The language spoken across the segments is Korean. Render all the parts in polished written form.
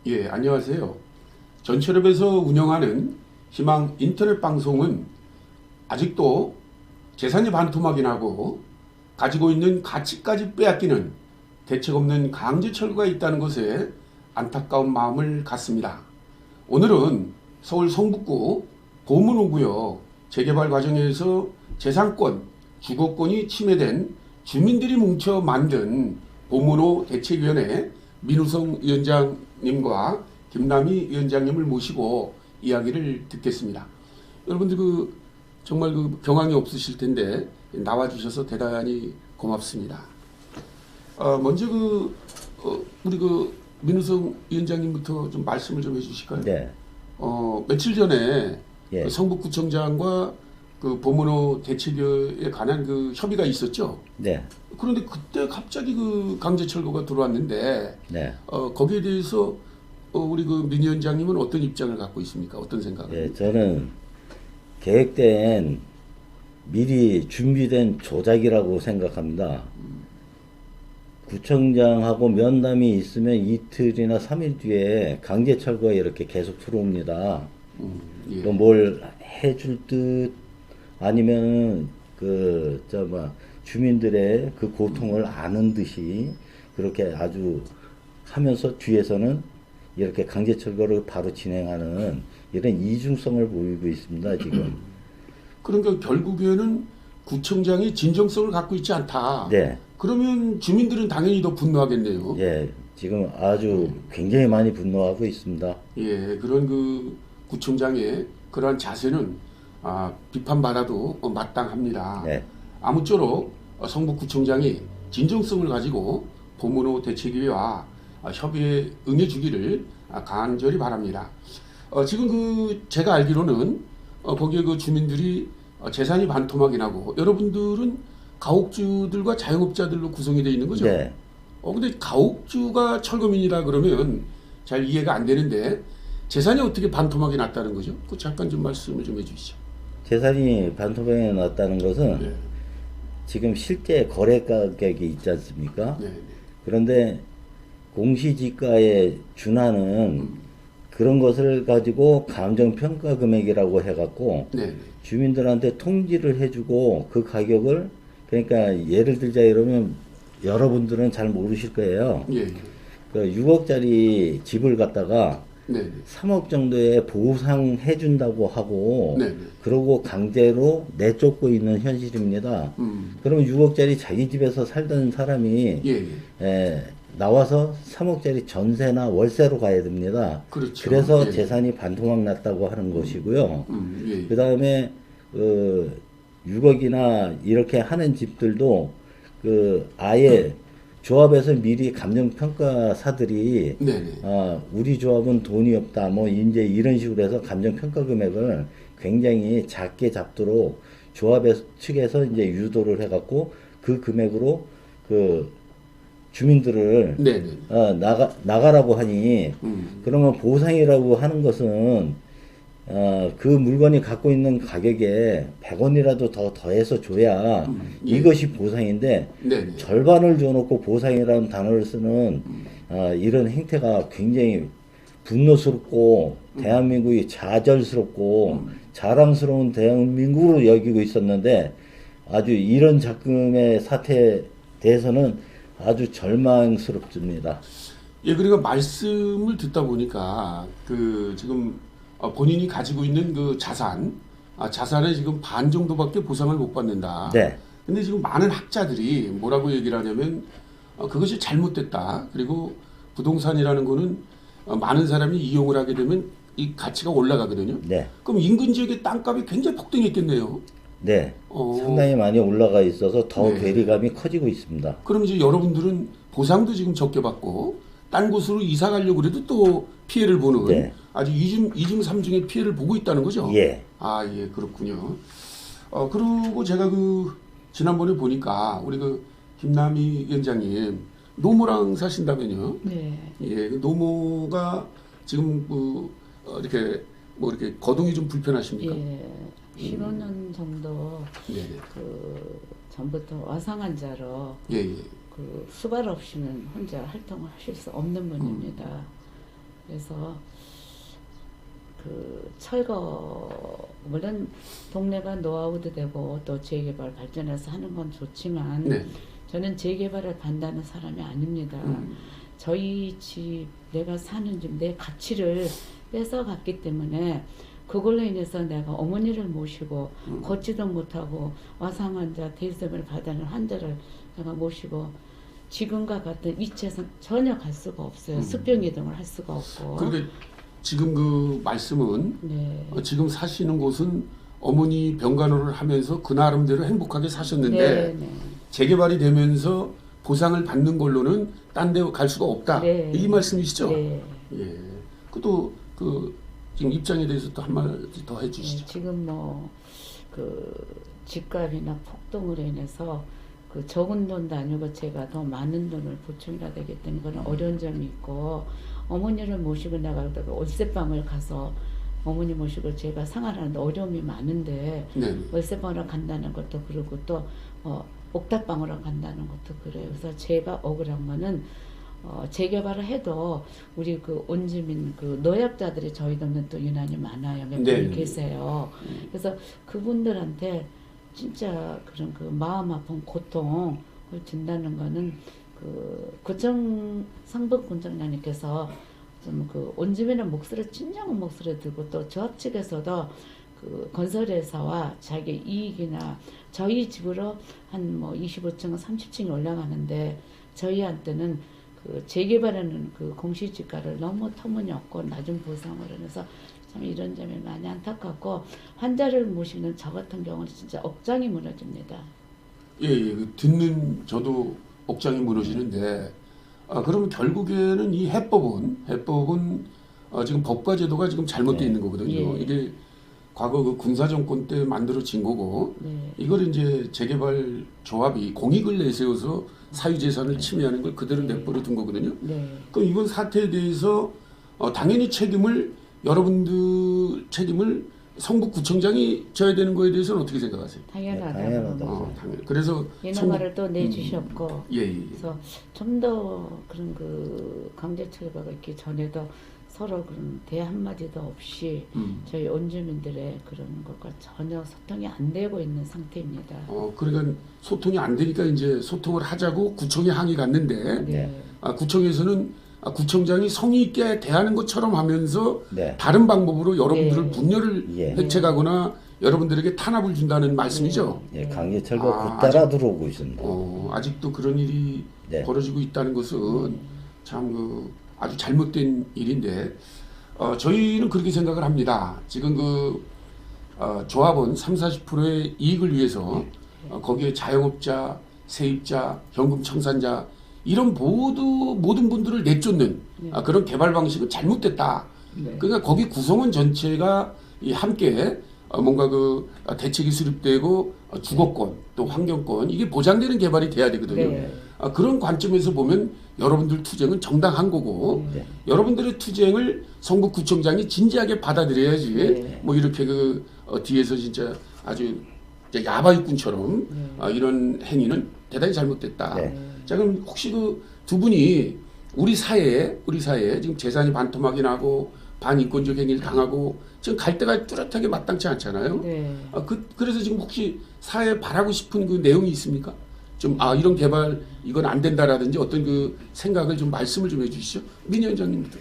예, 안녕하세요. 전철업에서 운영하는 희망 인터넷 방송은 아직도 재산이 반토막이 나고 가지고 있는 가치까지 빼앗기는 대책 없는 강제 철거가 있다는 것에 안타까운 마음을 갖습니다. 오늘은 서울 성북구 보문호구역 재개발 과정에서 재산권, 주거권이 침해된 주민들이 뭉쳐 만든 보문호 대책위원회 민우성 위원장님과 김남희 위원장님을 모시고 이야기를 듣겠습니다. 여러분들 정말 경황이 없으실 텐데 나와주셔서 대단히 고맙습니다. 먼저 우리 민우성 위원장님부터 좀 말씀을 좀 해주실까요? 네. 며칠 전에 예. 성북구청장과 보문호 대책에 관한 협의가 있었죠. 네. 그런데 그때 갑자기 강제 철거가 들어왔는데 네. 거기에 대해서 우리 민 위원장님은 어떤 입장을 갖고 있습니까? 어떤 생각을? 예, 저는 계획된 미리 준비된 조작이라고 생각합니다. 구청장하고 면담이 있으면 이틀이나 3일 뒤에 강제 철거가 이렇게 계속 들어옵니다. 예. 뭘 해줄 듯 아니면 주민들의 그 고통을 아는 듯이 그렇게 아주 하면서 뒤에서는 이렇게 강제 철거를 바로 진행하는 이런 이중성을 보이고 있습니다, 지금. 그러니까 결국에는 구청장이 진정성을 갖고 있지 않다. 네. 그러면 주민들은 당연히 더 분노하겠네요. 예, 지금 아주 굉장히 많이 분노하고 있습니다. 예, 그런 구청장의 그러한 자세는 비판받아도 마땅합니다. 네. 아무쪼록 성북구청장이 진정성을 가지고 보문호 대책위와 협의에 응해주기를 간절히 바랍니다. 지금 제가 알기로는 거기에 주민들이 재산이 반토막이 나고 여러분들은 가옥주들과 자영업자들로 구성이 되어 있는 거죠? 네. 근데 가옥주가 철거민이라 그러면 잘 이해가 안 되는데 재산이 어떻게 반토막이 났다는 거죠? 잠깐 좀 말씀을 좀 해주시죠. 재산이 반토막이 났다는 것은 네. 지금 실제 거래 가격이 있지 않습니까? 네. 그런데 공시지가에 준하는 그런 것을 가지고 감정평가 금액이라고 해갖고 네. 주민들한테 통지를 해주고 그 가격을, 그러니까 예를 들자 이러면 여러분들은 잘 모르실 거예요. 예. 6억짜리 집을 갖다가 네. 3억 정도에 보상해 준다고 하고 네. 그러고 강제로 내쫓고 있는 현실입니다. 그러면 6억짜리 자기 집에서 살던 사람이 예. 나와서 3억짜리 전세나 월세로 가야 됩니다. 그렇죠. 그래서 예. 재산이 반토막 났다고 하는 것이고요. 예. 그 다음에 6억이나 이렇게 하는 집들도 아예 조합에서 미리 감정평가사들이 네네. 우리 조합은 돈이 없다 뭐 이제 이런 식으로 해서 감정평가 금액을 굉장히 작게 잡도록 조합 측에서 이제 유도를 해갖고 그 금액으로 주민들을 네네. 나가라고 하니 그러면 보상이라고 하는 것은 그 물건이 갖고 있는 가격에 100원이라도 더 더해서 줘야 예. 이것이 보상인데 네네. 절반을 줘놓고 보상이라는 단어를 쓰는 이런 행태가 굉장히 분노스럽고 대한민국이 좌절스럽고 자랑스러운 대한민국으로 여기고 있었는데 아주 이런 작금의 사태에 대해서는 아주 절망스럽습니다. 예, 그러니까 말씀을 듣다 보니까 지금 본인이 가지고 있는 자산의 지금 반 정도밖에 보상을 못 받는다. 네. 근데 지금 많은 학자들이 뭐라고 얘기를 하냐면 그것이 잘못됐다. 그리고 부동산이라는 거는 많은 사람이 이용을 하게 되면 이 가치가 올라가거든요. 네. 그럼 인근 지역의 땅값이 굉장히 폭등했겠네요. 네. 상당히 많이 올라가 있어서 더 네. 괴리감이 커지고 있습니다. 그럼 이제 여러분들은 보상도 지금 적게 받고 딴 곳으로 이사 가려고 그래도 또 피해를 보는 네. 아주 이중 삼중의 피해를 보고 있다는 거죠. 예. 예, 그렇군요. 그리고 제가 지난번에 보니까 우리 김남희 위원장님 노모랑 사신다면요. 네. 예, 노모가 지금 이렇게 이렇게 거동이 좀 불편하십니까? 예. 15년 정도 네. 전부터 와상 환자로 예. 수발 없이는 혼자 활동을 하실 수 없는 분입니다. 그래서 그 철거 물론 동네가 노하우도 되고 또 재개발 발전해서 하는 건 좋지만 네. 저는 재개발을 반대하는 사람이 아닙니다. 저희 집 내가 사는 집 내 가치를 뺏어갔기 때문에 그걸로 인해서 내가 어머니를 모시고 걷지도 못하고 와상환자 대리점을 받아는 환자를 내가 모시고 지금과 같은 위치에서 전혀 갈 수가 없어요. 수평 이동을 할 수가 없고. 그런데 지금 그 말씀은 네. 지금 사시는 곳은 어머니 병간호를 하면서 그 나름대로 행복하게 사셨는데 네, 네. 재개발이 되면서 보상을 받는 걸로는 딴 데 갈 수가 없다. 네. 이 말씀이시죠? 네. 예. 그또 그 지금 입장에 대해서 또 한마디 더 해주시죠. 네, 지금 뭐 그 집값이나 폭등으로 인해서 그 적은 돈도 아니고 제가 더 많은 돈을 보충해야 되기 때문에 그런 어려운 점이 있고 어머니를 모시고 나가다가 월세방을 가서 어머니 모시고 제가 생활하는데 어려움이 많은데 네. 월세방으로 간다는 것도 그러고 또 옥탑방으로 간다는 것도 그래요. 그래서 제가 억울한 거는 재개발을 해도 우리 그 원주민 그 노약자들이 저희 동네 또 유난히 많아요. 몇 네. 분이 계세요. 그래서 그분들한테 진짜 그런 그 마음 아픈 고통을 준다는 거는 그 상북군청장님께서 좀 그 원주민의 목소리를 진정한 목소리를 들고 또 저 측에서도 그 건설회사와 자기 이익이나 저희 집으로 한 뭐 25층, 30층이 올라가는데 저희한테는 그 재개발하는 그 공시지가를 너무 터무니없고 낮은 보상을 해서 참 이런 점이 많이 안타깝고 환자를 모시는 저 같은 경우는 진짜 억장이 무너집니다. 예, 그 듣는 저도 억장이 무너지는데 그러면 결국에는 이 해법은 지금 법과 제도가 지금 잘못되어 있는 거거든요. 예. 이게 과거 그 군사정권 때 만들어진 거고 네. 이걸 이제 재개발 조합이 공익을 내세워서 사유재산을 침해하는 걸 그대로 내버려 둔 거거든요. 네. 그럼 이번 사태에 대해서 당연히 여러분들 책임을 성북구청장이 져야 되는 거에 대해서는 어떻게 생각하세요? 당연하다고. 네, 당연하다. 당연히. 그래서 인허가를 또 내주셨고 예. 그래서 좀 더 그런 그 강제철거가 있기 전에도 서로 그런 대 한마디도 없이 저희 원주민들의 그런 것과 전혀 소통이 안 되고 있는 상태입니다. 그러니까 소통이 안 되니까 이제 소통을 하자고 구청에 항의 갔는데 네. 구청에서는 구청장이 성의 있게 대하는 것처럼 하면서 네. 다른 방법으로 여러분들을 네. 분열을 예. 획책하거나 여러분들에게 탄압을 준다는 말씀이죠. 예, 강제 철거 아, 따라 들어오고 있습니다. 아직도 그런 일이 네. 벌어지고 있다는 것은 참 아주 잘못된 일인데 저희는 그렇게 생각을 합니다. 지금 조합은 30-40%의 이익을 위해서 거기에 자영업자, 세입자, 현금 청산자 이런 모든 분들을 내쫓는 그런 개발 방식은 잘못됐다. 네. 그러니까 거기 구성원 전체가 함께 뭔가 대책이 수립되고 주거권 또 환경권 이게 보장되는 개발이 돼야 되거든요. 네. 그런 관점에서 보면 여러분들 투쟁은 정당한 거고 네. 여러분들의 투쟁을 성북구청장이 진지하게 받아들여야지 네. 뭐 이렇게 뒤에서 진짜 아주 야바이꾼처럼 이런 행위는 대단히 잘못됐다. 네. 자 그럼 혹시 두 분이 우리 사회에 지금 재산이 반토막이 나고 반인권적 행위를 당하고 지금 갈 데가 뚜렷하게 마땅치 않잖아요. 네. 그래서 지금 혹시 사회에 바라고 싶은 그 내용이 있습니까? 좀 이런 개발 이건 안 된다라든지 어떤 그 생각을 좀 말씀을 좀 해주시죠. 민 위원장님부터.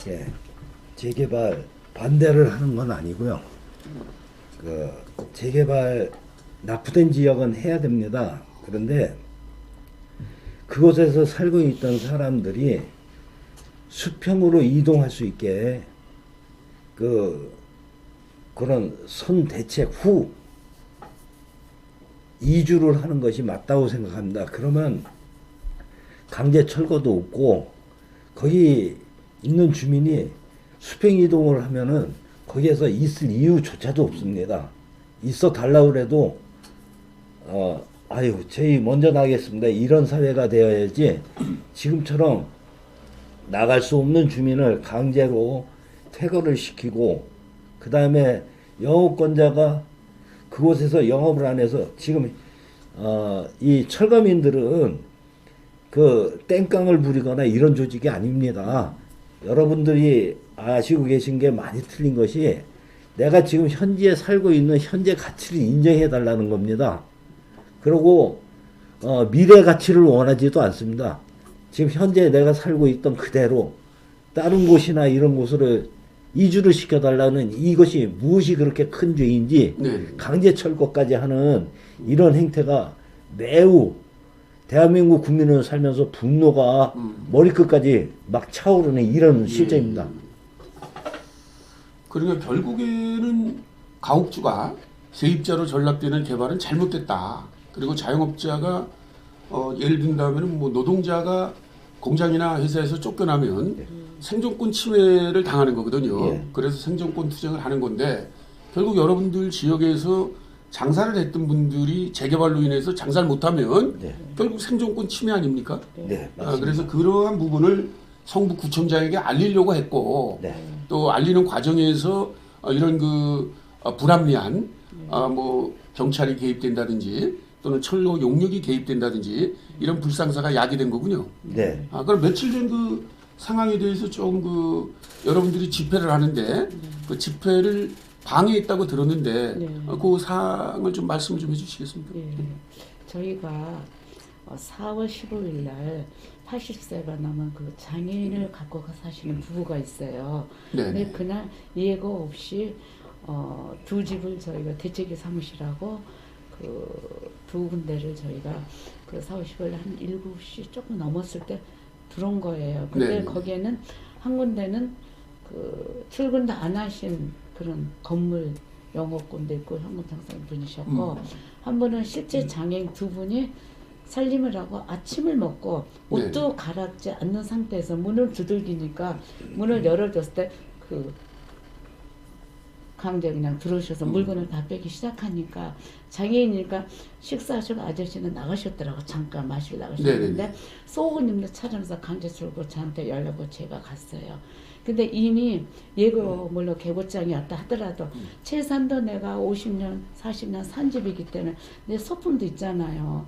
예, 재개발 반대를 하는 건 아니고요. 그 재개발 납부된 지역은 해야 됩니다. 그런데 그곳에서 살고 있던 사람들이 수평으로 이동할 수 있게 그런 선 대책 후 이주를 하는 것이 맞다고 생각합니다. 그러면 강제 철거도 없고 거기 있는 주민이 수평 이동을 하면은 거기에서 있을 이유조차도 없습니다. 있어 달라고 그래도 저희 먼저 나가겠습니다. 이런 사회가 되어야지 지금처럼 나갈 수 없는 주민을 강제로 퇴거를 시키고 그 다음에 영업권자가 그곳에서 영업을 안 해서 지금 이 철거민들은 그 땡깡을 부리거나 이런 조직이 아닙니다. 여러분들이 아시고 계신 게 많이 틀린 것이 내가 지금 현지에 살고 있는 현재 가치를 인정해 달라는 겁니다. 그리고 미래 가치를 원하지도 않습니다. 지금 현재 내가 살고 있던 그대로 다른 곳이나 이런 곳으로 이주를 시켜달라는 이것이 무엇이 그렇게 큰 죄인지 네. 강제 철거까지 하는 이런 행태가 매우 대한민국 국민을 살면서 분노가 머리끝까지 막 차오르는 이런 실정입니다. 그러니까 결국에는 가옥주가 세입자로 전락되는 개발은 잘못됐다. 그리고 자영업자가 예를 든다면 뭐 노동자가 공장이나 회사에서 쫓겨나면 생존권 침해를 당하는 거거든요. 예. 그래서 생존권 투쟁을 하는 건데 결국 여러분들 지역에서 장사를 했던 분들이 재개발로 인해서 장사를 못하면 네. 결국 생존권 침해 아닙니까? 네, 맞습니다. 그래서 그러한 부분을 성북구청장에게 알리려고 했고 네. 또 알리는 과정에서 이런 불합리한 뭐 경찰이 개입된다든지 또는 철로 용역이 개입된다든지 이런 불상사가 야기된 거군요. 네. 그럼 며칠 전 그 상황에 대해서 좀 여러분들이 집회를 하는데 그 집회를 방해했다고 들었는데 네. 그 사항을 좀 말씀 좀 해주시겠습니까? 예. 저희가 4월 15일 날 80세가 넘은 그 장애인을 갖고 가 사시는 부부가 있어요. 네. 근데 그날 예고 없이 두 집을 저희가 대책위 사무실하고 그 두 군데를 저희가 그 4월 15일 한 7시 조금 넘었을 때 들어온 거예요. 근데 네. 거기에는 한 군데는 그 출근도 안 하신 그런 건물 영업권도 있고 현금장사 분이셨고 한 분은 실제 장애인 두 분이 살림을 하고 아침을 먹고 옷도 갈아입지 않는 상태에서 문을 두들기니까 문을 열어줬을 때 그 강제 그냥 들어오셔서 물건을 다 빼기 시작하니까 장애인이니까 식사하시고 아저씨는 나가셨더라고. 잠깐 마시러 나가셨는데 네네네. 소우님도 찾아면서 강제 출고 저한테 연락을 제가 갔어요. 근데 이미 예고 물론 개고장이었다 하더라도 최산도 내가 50년 40년 산 집이기 때문에 내 소품도 있잖아요.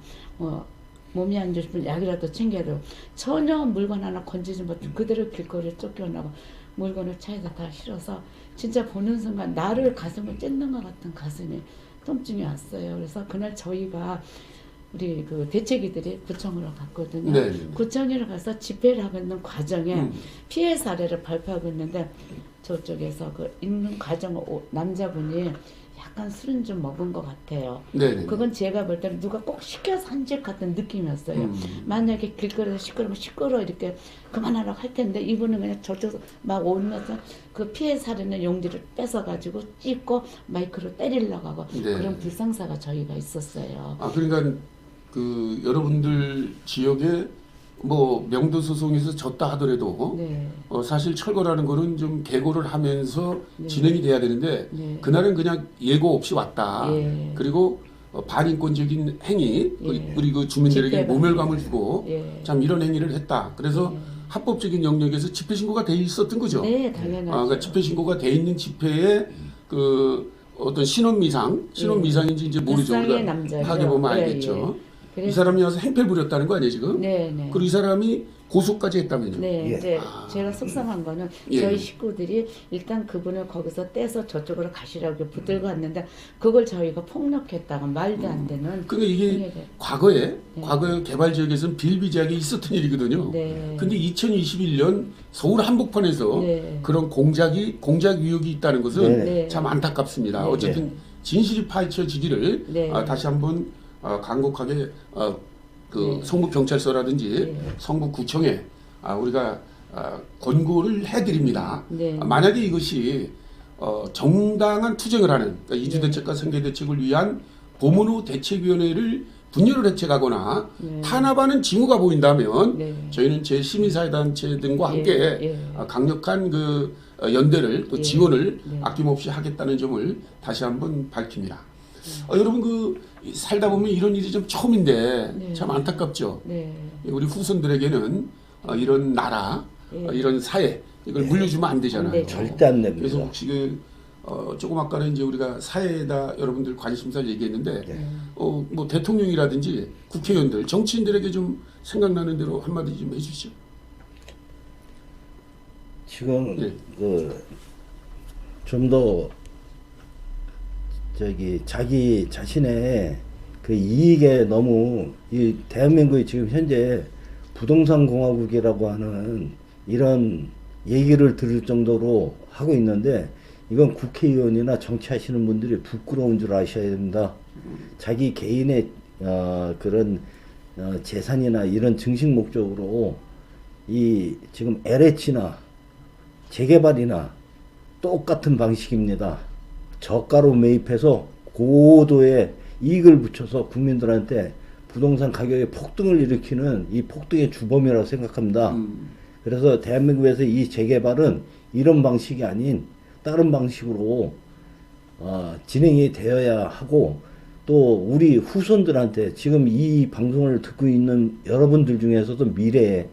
몸이 안 좋으면 약이라도 챙겨도 전혀 물건 하나 건지지 못해 그대로 길거리에 쫓겨나고 물건을 차에다 다 실어서 진짜 보는 순간 나를 가슴을 찢는 것 같은 가슴이 통증이 왔어요. 그래서 그날 저희가 우리 그 대책위들이 구청으로 갔거든요. 네. 구청으로 가서 집회를 하고 있는 과정에 피해 사례를 발표하고 있는데 저쪽에서 그 있는 과정 남자분이 약간 술은 좀 먹은 것 같아요. 네네. 그건 제가 볼 때는 누가 꼭 시켜서 한 집 같은 느낌이었어요. 만약에 길거리에서 시끄러우면 시끄러워 이렇게 그만하라고 할 텐데 이분은 그냥 저쪽에서 막 오면서 그 피해 사례는 용지를 뺏어가지고 찢고 마이크로 때리려고 하고 네. 그런 불상사가 저희가 있었어요. 그러니까 그 여러분들 지역에 뭐 명도 소송에서 졌다 하더라도 네. 사실 철거라는 거는 좀 계고를 하면서 네. 진행이 돼야 되는데 네. 그날은 그냥 예고 없이 왔다. 예. 그리고 반인권적인 행위, 예. 우리 그 주민들에게 집회 모멸감을 주고 예. 참 이런 행위를 했다. 그래서 합법적인 영역에서 집회 신고가 돼 있었던 거죠. 네, 당연하죠. 그러니까 집회 신고가 돼 있는 집회에 그 어떤 신혼미상인지 이제 모르죠. 불쌍의 우리가 남자죠. 하게 보면 예, 알겠죠. 예. 이 그래서 사람이 와서 행패를 부렸다는 거 아니에요 지금? 네, 네. 그리고 이 사람이 고소까지 했다면요. 네, 예. 이제 제가 속상한 거는 예. 저희 식구들이 일단 그분을 거기서 떼서 저쪽으로 가시라고 붙들고 왔는데 그걸 저희가 폭력했다가 말도 안 되는. 그러니까 이게 행위를. 과거에 개발 지역에서는 비일비재하게 있었던 일이거든요. 네. 근데 2021년 서울 한복판에서 네. 그런 공작 위혹이 있다는 것은 네. 참 안타깝습니다. 네. 어쨌든 진실이 파헤쳐지기를 네. 다시 한번 간곡하게 네. 성북경찰서라든지 네. 성북구청에 우리가 권고를 해드립니다. 네. 만약에 이것이 정당한 투쟁을 하는 그러니까 이주대책과 생계대책을 위한 보문호 대책위원회를 분열을 해체하거나 네. 탄압하는 징후가 보인다면 네. 저희는 제 시민사회단체 등과 예, 함께 예. 강력한 그 연대를 또 예. 지원을 네. 아낌없이 하겠다는 점을 다시 한번 밝힙니다. 여러분 살다 보면 이런 일이 좀 처음인데 네. 참 안타깝죠. 네. 우리 후손들에게는 이런 나라, 예. 이런 사회 이걸 물려주면 안 되잖아요. 안 되죠. 절대 안 됩니다. 그래서 혹시 조금 아까는 이제 우리가 사회에다 여러분들 관심사를 얘기했는데 뭐 대통령이라든지 국회의원들, 정치인들에게 좀 생각나는 대로 한마디 좀 해주시죠. 지금 예. 좀 더 자기 자신의 그 이익에 너무 이 대한민국이 지금 현재 부동산 공화국이라고 하는 이런 얘기를 들을 정도로 하고 있는데 이건 국회의원이나 정치하시는 분들이 부끄러운 줄 아셔야 됩니다. 자기 개인의 그런 재산이나 이런 증식 목적으로 이 지금 LH나 재개발이나 똑같은 방식입니다. 저가로 매입해서 고도의 이익을 붙여서 국민들한테 부동산 가격의 폭등을 일으키는 이 폭등의 주범이라고 생각합니다. 그래서 대한민국에서 이 재개발은 이런 방식이 아닌 다른 방식으로 진행이 되어야 하고 또 우리 후손들한테 지금 이 방송을 듣고 있는 여러분들 중에서도 미래에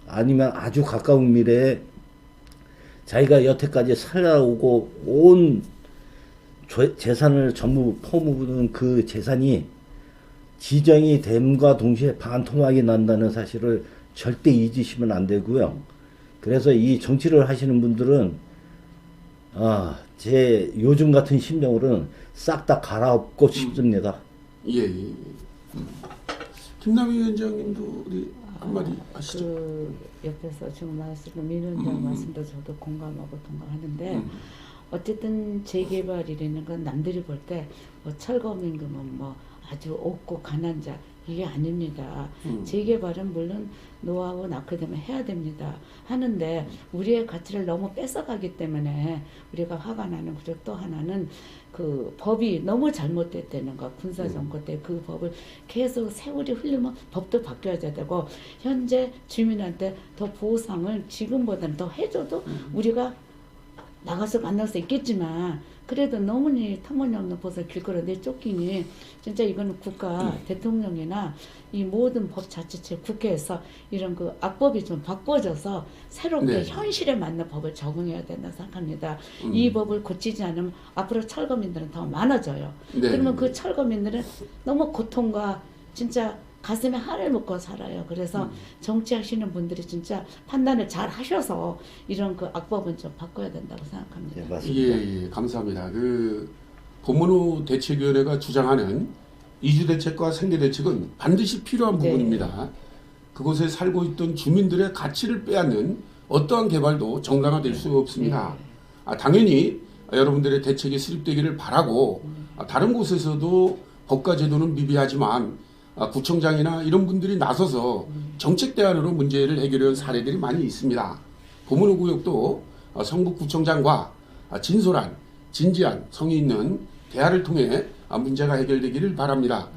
아니면 아주 가까운 미래에 자기가 여태까지 살아오고 온 재산을 전부 퍼부은 그 재산이 지정이 됨과 동시에 반토막이 난다는 사실을 절대 잊으시면 안 되고요. 그래서 이 정치를 하시는 분들은 제 요즘 같은 심정으로는 싹 다 갈아엎고 싶습니다. 예. 김남희 위원장님도 우리 한마디 하시죠. 그 옆에서 지금 말씀 민원장 말씀도 저도 공감하고 동감하는데 어쨌든 재개발이라는 건 남들이 볼 때 뭐 철거임금은 뭐 아주 없고 가난한 자 이게 아닙니다. 재개발은 물론 노하우 낳게 되면 해야 됩니다. 하는데 우리의 가치를 너무 뺏어가기 때문에 우리가 화가 나는 그리고 또 하나는 그 법이 너무 잘못됐다는 거 군사정권 때 그 법을 계속 세월이 흐르면 법도 바뀌어야 되고 현재 주민한테 더 보상을 지금보다는 더 해줘도 우리가 나가서 만날 수 있겠지만 그래도 너무니 터무니없는 법을 길거리에 내쫓기니 진짜 이거는 국가 대통령이나 이 모든 법 자체체 국회에서 이런 그 악법이 좀 바꿔져서 새롭게 네. 현실에 맞는 법을 적용해야 된다고 생각합니다. 이 법을 고치지 않으면 앞으로 철거민들은 더 많아져요. 네. 그러면 그 철거민들은 너무 고통과 진짜 가슴에 한을 묶고 살아요. 그래서 정치하시는 분들이 진짜 판단을 잘 하셔서 이런 그 악법은 좀 바꿔야 된다고 생각합니다. 네, 맞습니다. 예, 감사합니다. 그 법무부 대책위원회가 주장하는 이주 대책과 생계 대책은 반드시 필요한 네. 부분입니다. 그곳에 살고 있던 주민들의 가치를 빼앗는 어떠한 개발도 정당화될 수 없습니다. 당연히 여러분들의 대책이 수립되기를 바라고 다른 곳에서도 법과 제도는 미비하지만 구청장이나 이런 분들이 나서서 정책 대안으로 문제를 해결한 사례들이 많이 있습니다. 보문호 구역도 성북구청장과 진솔한, 진지한, 성의 있는 대화를 통해 문제가 해결되기를 바랍니다.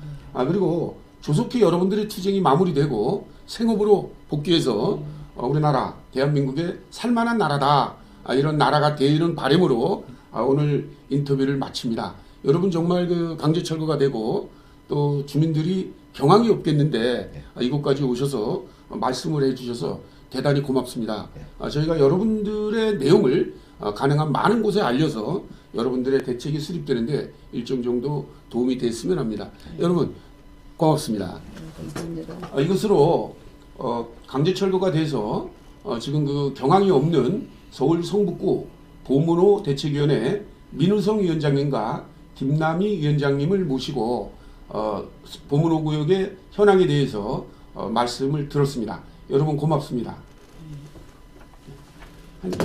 그리고 조속히 여러분들의 투쟁이 마무리되고 생업으로 복귀해서 우리나라 대한민국의 살만한 나라다 이런 나라가 되는 바람으로 오늘 인터뷰를 마칩니다. 여러분 정말 그 강제 철거가 되고 또 주민들이 경황이 없겠는데 이곳까지 오셔서 말씀을 해주셔서 대단히 고맙습니다. 저희가 여러분들의 내용을 가능한 많은 곳에 알려서 여러분들의 대책이 수립되는데 일정 정도 도움이 됐으면 합니다. 여러분 고맙습니다. 감사합니다. 이것으로 강제 철거가 돼서 지금 그 경황이 없는 서울 성북구 보문호 대책위원회 민우성 위원장님과 김남희 위원장님을 모시고 보문호 구역의 현황에 대해서 말씀을 들었습니다. 여러분 고맙습니다.